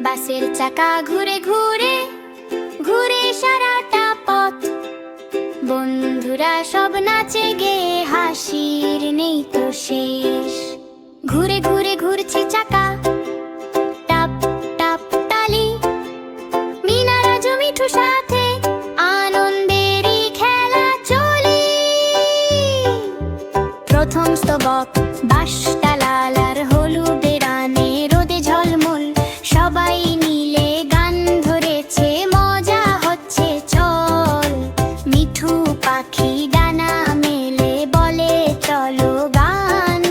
বাসের চাকা ঘুরে ঘুরে ঘুরে সারাটা পথ। বন্ধুরা সব নাচে গেয়ে হাসির নেই তো শেষ। ঘুরে ঘুরে ঘুরছে চাকা, টাপ টাপ তালি। মিনা রাজু মিঠু সাথে আনন্দেরই খেলা চলে। প্রথম স্তবক বাঁশটা লাল আর হলুদে রানে রোদে ঝলমল। সবাই মিলে গান ধরেছে, মজা হচ্ছে চল। মিঠু পাখি ডানা মেলে বলে চলো গান।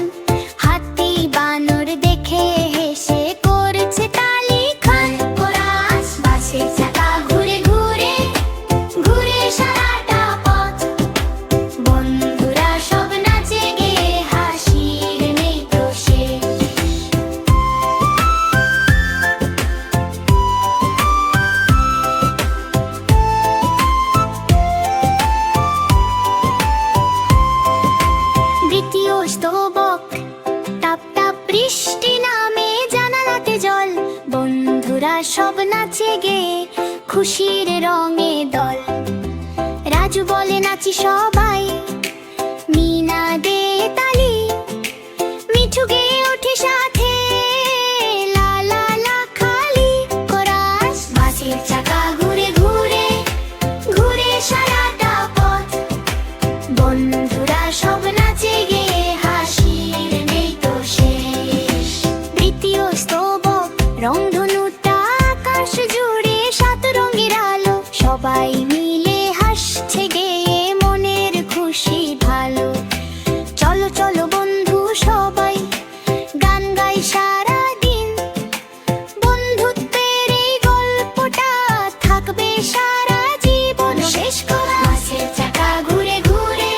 হাতি বানর দেখে হেসে করছে তালি খান। কোরাস বাসের চাকা ঘুরে ঘুরে ঘুরে সারাটা পথ। বন্ধুরা সব নাচে গেয়ে হাসির নেই তো শেষ। দ্বিতীয় স্তবক টাপ টাপ বৃষ্টি নামে জানালাতে জল। বন্ধুরা সব নাচে গেয়ে খুশির রঙে দল। রাজু বলে নাচি সবাই, মিনা দে তালি। মিঠু গেয়ে ওঠে সাথে লা লা লা খালি। কোরাস বাসের চাকা ঘুরে ঘুরে ঘুরে সারাটা পথ। বন্ধুরা সব নাচে গেয়ে হাসির নেই তো শেষ। তৃতীয় স্তবক রংধনুটা আকাশ জুড়ে সাত রঙের আলো। সবাই মিলে হাসছে গেয়ে মনের খুশি ভালো। চলো চলো বন্ধু সবাই গান গাই সারা দিন। বন্ধুত্বের এই গল্পটা থাকবে সারা জীবন। শেষ করা বাসের চাকা ঘুরে ঘুরে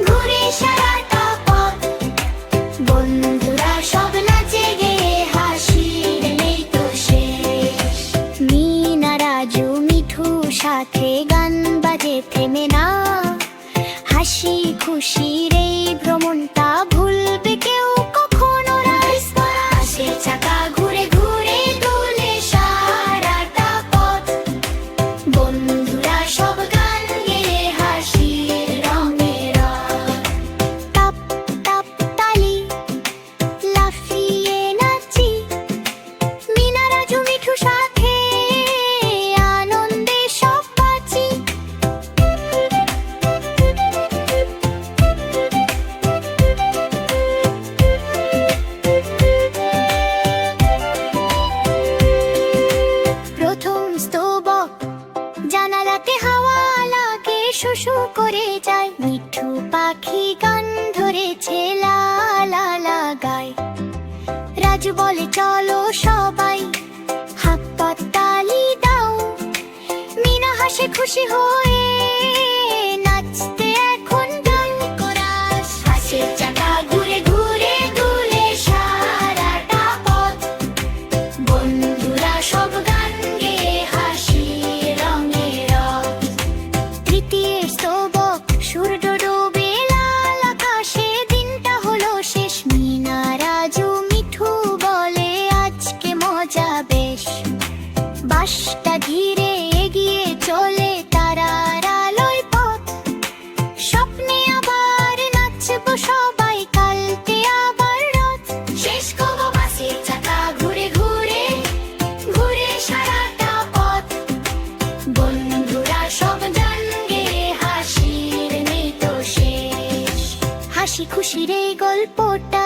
ঘুরে সারাটা পথ। বন্ধুরা সব নাচে গেয়ে হাসির নেই তো শেষ। মিনা রাজু মিঠু সাথে গান বাজে থেমে না। হাসি খুশির এই ভ্রমণটা ভুলবে কেউ কখনো না। বাসের চাকা ঘুরে ঘুরে দুলে সারাটা পথ। বন্ধুরা সব গান গেয়ে হাসির রঙে রাত। টাপ টাপ তালি লাফিয়ে নাচি। মিনা রাজু মিঠু সাথে আনন্দে সব বাঁচি। প্রথম স্তবক জানালাতে হাওয়া লাগে, শোষো করে যায়। মিঠু পাখি গান ধরেছে লা লা লা গায়। রাজু বলে চলো সবাই হাত পা তালি দাও। মিনা হাসে খুশি হয়ে নাচতে এখন গান। কোরাস বাসের চাকা ঘুরে ঘুরে ঘুরে সারাটা পথ। বন্ধুরা সব গান গেয়ে হাসির রঙে রথ। তৃতীয় স্তবক সূর্য ডুবে লাল আকাশে, দিনটা হলো শেষ। মিনা রাজু মিঠু বলে আজকে মজা বেশ। বাসটা ধীরে এগিয়ে চলে তারার আলোয় পথ। স্বপ্নে আবার নাচবো সবাই, কালকে আবার রথ। শেষ করবো বাসের চাকা ঘুরে ঘুরে ঘুরে সারাটা পথ। বন্ধুরা সব গান গেয়ে হাসির নেই তো শেষ। হাসি খুশির এই গল্পটা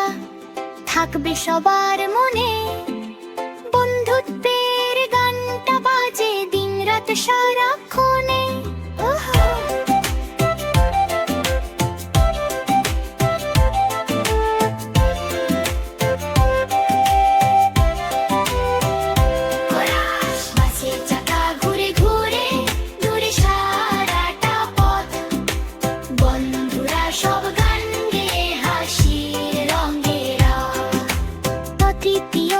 থাকবে সবার মনে। বন্ধুত্বের গানটা বাজে দিন রাত সারাক্ষণে। কোরাস বাসের চাকা ঘুরে ঘুরে ঘুরে সারাটা পথ। বন্ধুরা সব গান গেয়ে হাসির রঙে রাত। তৃতীয়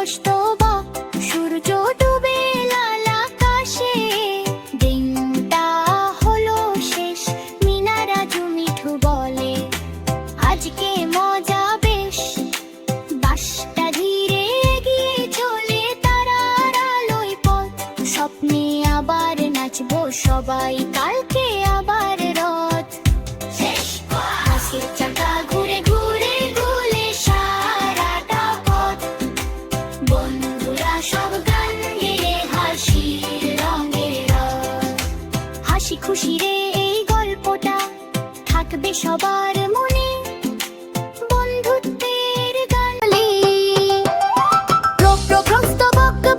সবাই কালকে আবার রথ। হাসির চাকা ঘুরে ঘুরে ঘুরে সারাটা পথ। বন্ধুরা সব গান গেয়ে হাসির রঙের রথ। হাসি খুশি রে এই গল্পটা থাকবে সবার মনে। বন্ধুত্বের গান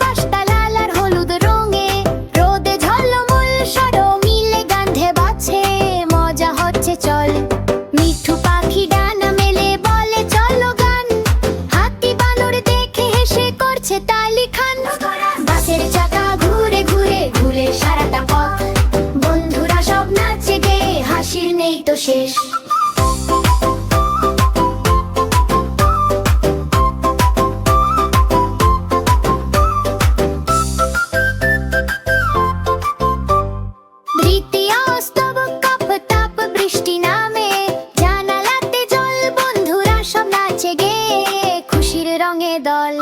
বাসটা লাল আর হলুদ রঙে, রোদে ঝলমল সরো মিলে গান্ধে বাছে। মজা হচ্ছে চল, মিঠু পাখি ডানা মেলে বলে চলো গান। হাতি বানর দেখে হেসে করছে তালি খান। বাসের চাকা ঘুরে ঘুরে ঘুরে সারাটা পথ। বন্ধুরা সব নাচে গে হাসির নেই তো শেষ। দল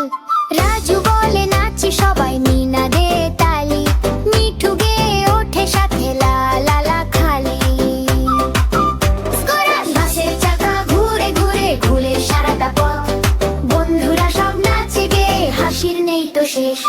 রাজু বলে নাচি সবাই, মিনা দে তালি। মিঠু গে ওঠে সাথে লা লা লা খালি। বাসের চাকা ঘুরে ঘুরে ঘুরে সারাটা পথ। বন্ধুরা সব নাচে গে হাসির নেই তো শেষ।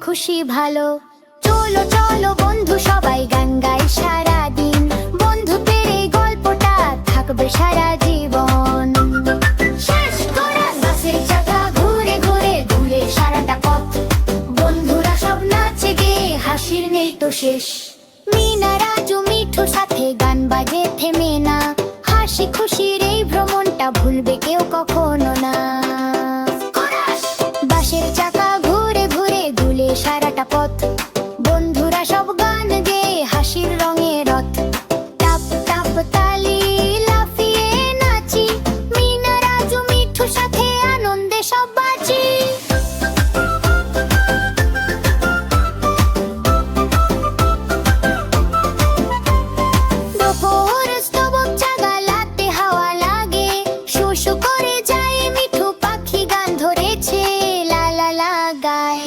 খুশি ভালো চলো চলো বন্ধু সবাই গান গাই সারাদিন। বন্ধুত্বের এই গল্পটা থাকবে সারা জীবন। বাসের চাকা ঘুরে ঘুরে ঘুরে সারাটা পথ। বন্ধুরা সব নাচে গে হাসির নেই তো শেষ। মিনা রাজু মিঠু সাথে গান বাজে থেমে না। হাসি খুশির এই ভ্রমণটা ভুলবে কেউ কখনো না। বাসের চাকা ঘুরে ঘুরে ঘুরে সারাটা পথ। বন্ধুরা সব গান গেয়ে হাসির রঙে রথ। টাপ টাপ তালি লাফিয়ে নাচি। মিনা রাজু মিঠু সাথে আনন্দে সব বাজি। দুপুর স্তবক জাগালাতে হাওয়া লাগে। শু করে যায় মিঠু পাখি গান ধরেছে লা লা লা গায়।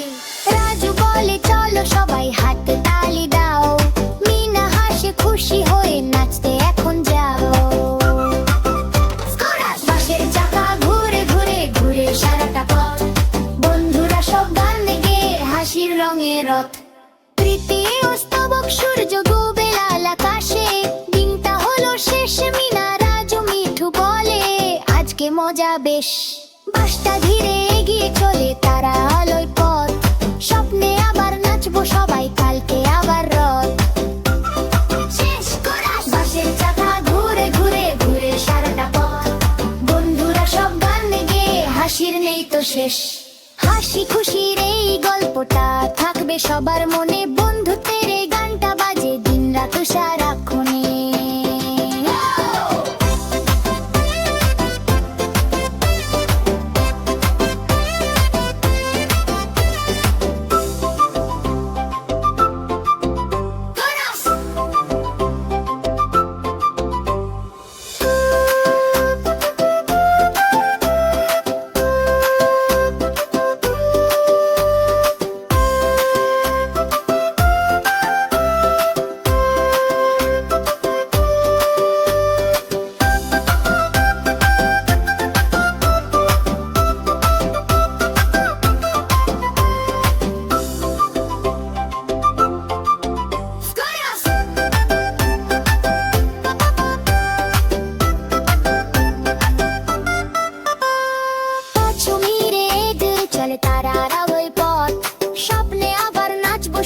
রাজু বলে চলো সবাই হাত তালি দাও। মিনা হাসে খুশি হয়ে নাচতে এখন যাও। বাসের চাকা ঘুরে ঘুরে ঘুরে সারাটা পথ। বন্ধুরা সব গান গেয়ে হাসির রঙে রথ। তৃতীয় স্তবক সূর্য ডুবে লাল আকাশে। দিনটা হলো শেষ, মিনা রাজু মিঠু বলে আজকে মজা বেশ। বাসটা ধীরে এগিয়ে চলে তারা আলোয় পথ। স্বপ্নে আবার নাচবো সবাই কালকে আবার রথ। বাসের চাকা ঘুরে ঘুরে ঘুরে সারাটা পথ। বন্ধুরা সব গান গেয়ে হাসির নেই তো শেষ। হাসি খুশির এই গল্পটা থাকবে সবার মনে। বন্ধুত্বের এই গানটা বাজে দিন রাত সারাক্ষণে।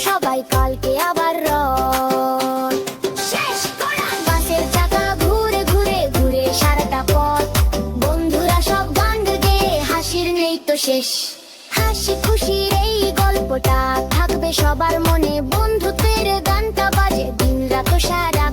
সবাই কালকে আবার রথ। বাসের চাকা ঘুরে ঘুরে ঘুরে সারাটা পথ। বন্ধুরা সব গান গেয়ে হাসির নেই তো শেষ। হাসি খুশির এই গল্পটা থাকবে সবার মনে। বন্ধুত্বের গানটা বাজে দিন রাত সারা।